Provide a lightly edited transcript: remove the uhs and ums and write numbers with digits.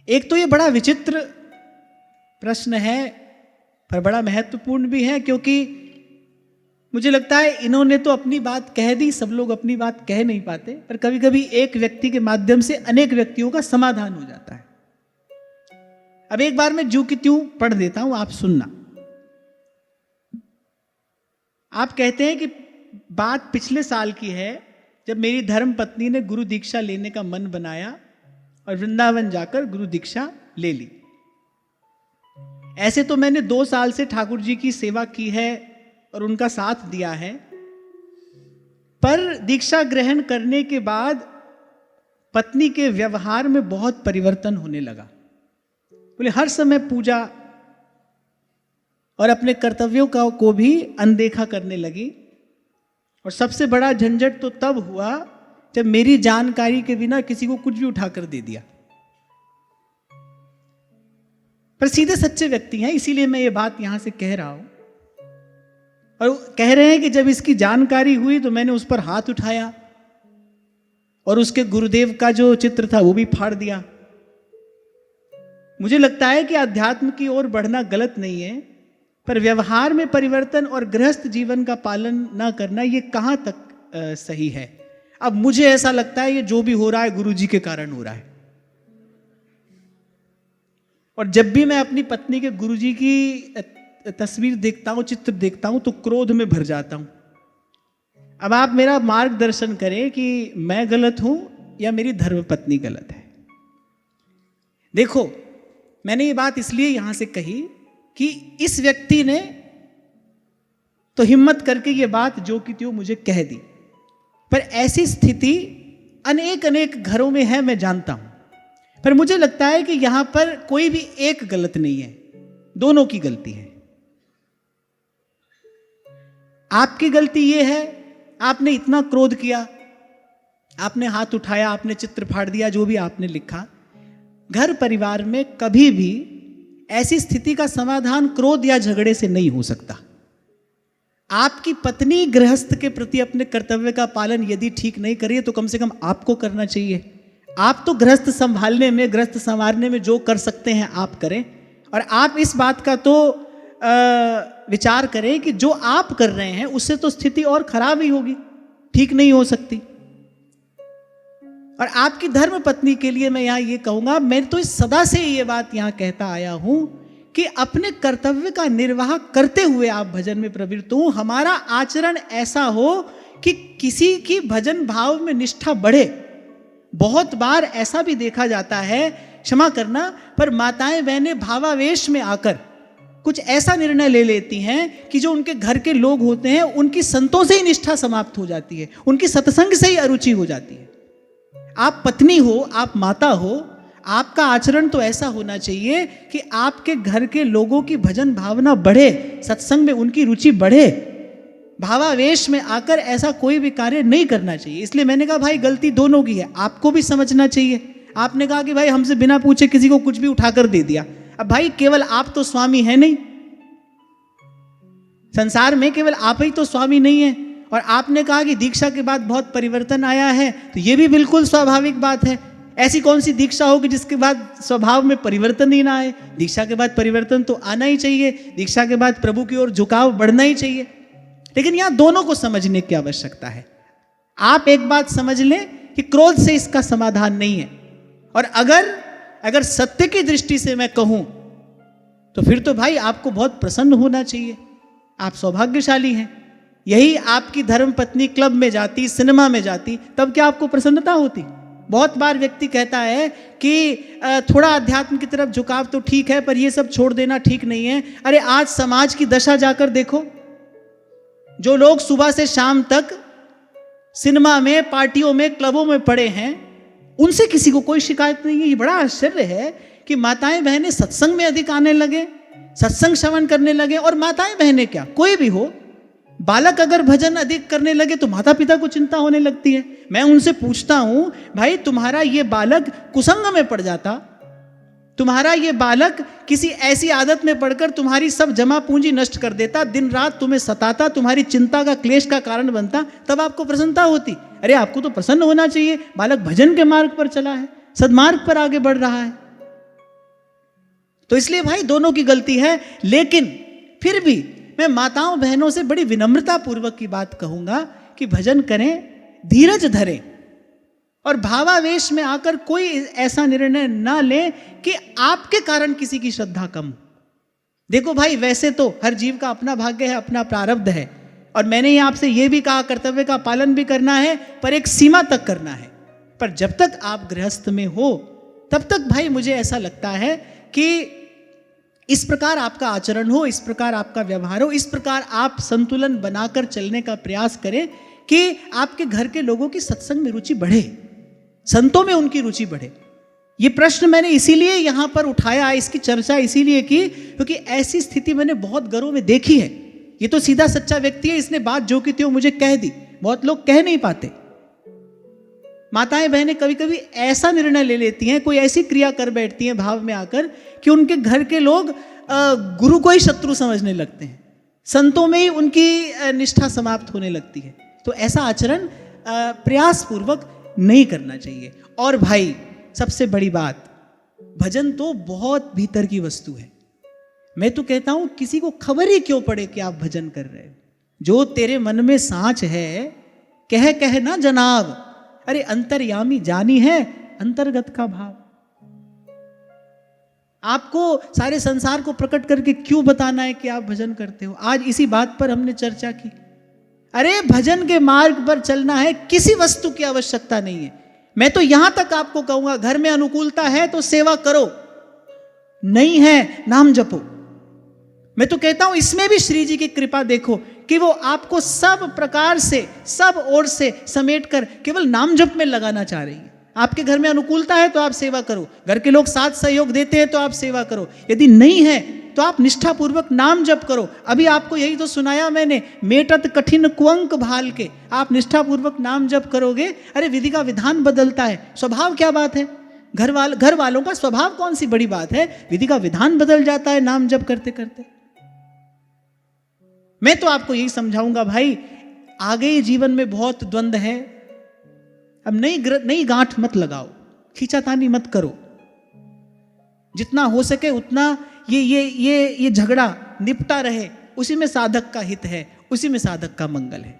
एक तो ये बड़ा विचित्र प्रश्न है, पर बड़ा महत्वपूर्ण भी है, क्योंकि मुझे लगता है इन्होंने तो अपनी बात कह दी, सब लोग अपनी बात कह नहीं पाते, पर कभी कभी एक व्यक्ति के माध्यम से अनेक व्यक्तियों का समाधान हो जाता है। अब एक बार मैं ज्यों की त्यों पढ़ देता हूं, आप सुनना। आप कहते हैं कि बात पिछले साल की है, जब मेरी धर्म पत्नी ने गुरु दीक्षा लेने का मन बनाया और वृंदावन जाकर गुरु दीक्षा ले ली। ऐसे तो मैंने 2 साल से ठाकुर जी की सेवा की है और उनका साथ दिया है, पर दीक्षा ग्रहण करने के बाद पत्नी के व्यवहार में बहुत परिवर्तन होने लगा। बोले हर समय पूजा और अपने कर्तव्यों को भी अनदेखा करने लगी, और सबसे बड़ा झंझट तो तब हुआ जब मेरी जानकारी के बिना किसी को कुछ भी उठाकर दे दिया। पर सीधे सच्चे व्यक्ति हैं, इसीलिए मैं ये बात यहां से कह रहा हूं। और कह रहे हैं कि जब इसकी जानकारी हुई तो मैंने उस पर हाथ उठाया और उसके गुरुदेव का जो चित्र था वो भी फाड़ दिया। मुझे लगता है कि अध्यात्म की ओर बढ़ना गलत नहीं है, पर व्यवहार में परिवर्तन और गृहस्थ जीवन का पालन ना करना ये कहां तक सही है। अब मुझे ऐसा लगता है ये जो भी हो रहा है गुरु जी के कारण हो रहा है। और जब भी मैं अपनी पत्नी के गुरु जी की तस्वीर देखता हूं, चित्र देखता हूं, तो क्रोध में भर जाता हूं। अब आप मेरा मार्गदर्शन करें कि मैं गलत हूं या मेरी धर्मपत्नी गलत है। देखो, मैंने ये बात इसलिए यहां से कही कि इस व्यक्ति ने तो हिम्मत करके ये बात जो की त्यों मुझे कह दी, पर ऐसी स्थिति अनेक अनेक घरों में है, मैं जानता हूं। पर मुझे लगता है कि यहां पर कोई भी एक गलत नहीं है, दोनों की गलती है। आपकी गलती यह है, आपने इतना क्रोध किया, आपने हाथ उठाया, आपने चित्र फाड़ दिया, जो भी आपने लिखा। घर परिवार में कभी भी ऐसी स्थिति का समाधान क्रोध या झगड़े से नहीं हो सकता। आपकी पत्नी गृहस्थ के प्रति अपने कर्तव्य का पालन यदि ठीक नहीं करिए तो कम से कम आपको करना चाहिए। आप तो गृहस्थ संभालने में, गृहस्थ संवारने में जो कर सकते हैं आप करें, और आप इस बात का तो विचार करें कि जो आप कर रहे हैं उससे तो स्थिति और खराब ही होगी, ठीक नहीं हो सकती। और आपकी धर्म पत्नी के लिए मैं यहां ये कहूंगा, मैं तो सदा से ये बात यहां कहता आया हूं कि अपने कर्तव्य का निर्वाह करते हुए आप भजन में प्रवृत्त हो। हमारा आचरण ऐसा हो कि किसी की भजन भाव में निष्ठा बढ़े। बहुत बार ऐसा भी देखा जाता है, क्षमा करना, पर माताएं बहनें भावावेश में आकर कुछ ऐसा निर्णय ले लेती हैं कि जो उनके घर के लोग होते हैं उनकी संतों से ही निष्ठा समाप्त हो जाती है, उनकी सत्संग से ही अरुचि हो जाती है। आप पत्नी हो, आप माता हो, आपका आचरण तो ऐसा होना चाहिए कि आपके घर के लोगों की भजन भावना बढ़े, सत्संग में उनकी रुचि बढ़े। भावावेश में आकर ऐसा कोई भी कार्य नहीं करना चाहिए। इसलिए मैंने कहा भाई गलती दोनों की है, आपको भी समझना चाहिए। आपने कहा कि भाई हमसे बिना पूछे किसी को कुछ भी उठाकर दे दिया। अब भाई केवल आप तो स्वामी है नहीं, संसार में केवल आप ही तो स्वामी नहीं है। और आपने कहा कि दीक्षा के बाद बहुत परिवर्तन आया है, तो यह भी बिल्कुल स्वाभाविक बात है। ऐसी कौन सी दीक्षा होगी जिसके बाद स्वभाव में परिवर्तन ही ना आए। दीक्षा के बाद परिवर्तन तो आना ही चाहिए, दीक्षा के बाद प्रभु की ओर झुकाव बढ़ना ही चाहिए। लेकिन यहां दोनों को समझने की आवश्यकता है। आप एक बात समझ लें कि क्रोध से इसका समाधान नहीं है। और अगर सत्य की दृष्टि से मैं कहूं तो फिर तो भाई आपको बहुत प्रसन्न होना चाहिए, आप सौभाग्यशाली हैं। यही आपकी धर्म पत्नी क्लब में जाती, सिनेमा में जाती, तब क्या आपको प्रसन्नता होती? बहुत बार व्यक्ति कहता है कि थोड़ा अध्यात्म की तरफ झुकाव तो ठीक है, पर ये सब छोड़ देना ठीक नहीं है। अरे आज समाज की दशा जाकर देखो, जो लोग सुबह से शाम तक सिनेमा में, पार्टियों में, क्लबों में पड़े हैं, उनसे किसी को कोई शिकायत नहीं है। ये बड़ा आश्चर्य है कि माताएं बहनें सत्संग में अधिक आने लगे, सत्संग श्रवण करने लगे। और माताएं बहनें क्या, कोई भी हो, बालक अगर भजन अधिक करने लगे तो माता पिता को चिंता होने लगती है। मैं उनसे पूछता हूं, भाई तुम्हारा ये बालक कुसंग में पड़ जाता, तुम्हारा ये बालक किसी ऐसी आदत में पड़कर तुम्हारी सब जमा पूंजी नष्ट कर देता, दिन रात तुम्हें सताता, तुम्हारी चिंता का, क्लेश का कारण बनता, तब आपको प्रसन्नता होती। अरे आपको तो प्रसन्न होना चाहिए, बालक भजन के मार्ग पर चला है, सदमार्ग पर आगे बढ़ रहा है। तो इसलिए भाई दोनों की गलती है, लेकिन फिर भी मैं माताओं बहनों से बड़ी विनम्रता पूर्वक की बात कहूंगा कि भजन करें, धीरज धरें और भावावेश में आकर कोई ऐसा निर्णय ना लें कि आपके कारण किसी की श्रद्धा कम हो। देखो भाई, वैसे तो हर जीव का अपना भाग्य है, अपना प्रारब्ध है, और मैंने ही आपसे यह भी कहा कर्तव्य का पालन भी करना है, पर एक सीमा तक करना है। पर जब तक आप गृहस्थ में हो तब तक भाई मुझे ऐसा लगता है कि इस प्रकार आपका आचरण हो, इस प्रकार आपका व्यवहार हो, इस प्रकार आप संतुलन बनाकर चलने का प्रयास करें कि आपके घर के लोगों की सत्संग में रुचि बढ़े, संतों में उनकी रुचि बढ़े। ये प्रश्न मैंने इसीलिए यहां पर उठाया, इसकी चर्चा इसीलिए की क्योंकि ऐसी स्थिति मैंने बहुत घरों में देखी है। ये तो सीधा सच्चा व्यक्ति है, इसने बात जो की थी वो मुझे कह दी, बहुत लोग कह नहीं पाते। माताएं बहनें कभी कभी ऐसा निर्णय ले लेती हैं, कोई ऐसी क्रिया कर बैठती हैं भाव में आकर कि उनके घर के लोग गुरु को ही शत्रु समझने लगते हैं, संतों में ही उनकी निष्ठा समाप्त होने लगती है। तो ऐसा आचरण प्रयासपूर्वक नहीं करना चाहिए। और भाई सबसे बड़ी बात, भजन तो बहुत भीतर की वस्तु है। मैं तो कहता हूं किसी को खबर ही क्यों पड़े कि आप भजन कर रहे हो। जो तेरे मन में सांच है कह ना जनाब, अरे अंतर्यामी जानी है अंतर्गत का भाव। आपको सारे संसार को प्रकट करके क्यों बताना है कि आप भजन करते हो। आज इसी बात पर हमने चर्चा की। अरे भजन के मार्ग पर चलना है, किसी वस्तु की आवश्यकता नहीं है। मैं तो यहां तक आपको कहूंगा, घर में अनुकूलता है तो सेवा करो, नहीं है नाम जपो। मैं तो कहता हूं इसमें भी श्री जी की कृपा देखो कि वो आपको सब प्रकार से, सब ओर से समेटकर केवल नाम जप में लगाना चाह रही है। आपके घर में अनुकूलता है तो आप सेवा करो, घर के लोग साथ सहयोग देते हैं तो आप सेवा करो, यदि नहीं है तो आप निष्ठापूर्वक नाम जप करो। अभी आपको यही तो सुनाया मैंने, मेटत कठिन कुअंक भाल के, आप निष्ठापूर्वक नाम जप करोगे। अरे विधि का विधान बदलता है, स्वभाव क्या बात है, घर वालों का स्वभाव कौन सी बड़ी बात है, विधि का विधान बदल जाता है नाम जप करते करते। मैं तो आपको यही समझाऊंगा भाई, आगे जीवन में बहुत द्वंद्व है, अब नई गांठ मत लगाओ, खींचातानी मत करो। जितना हो सके उतना ये झगड़ा निपटा रहे, उसी में साधक का हित है, उसी में साधक का मंगल है।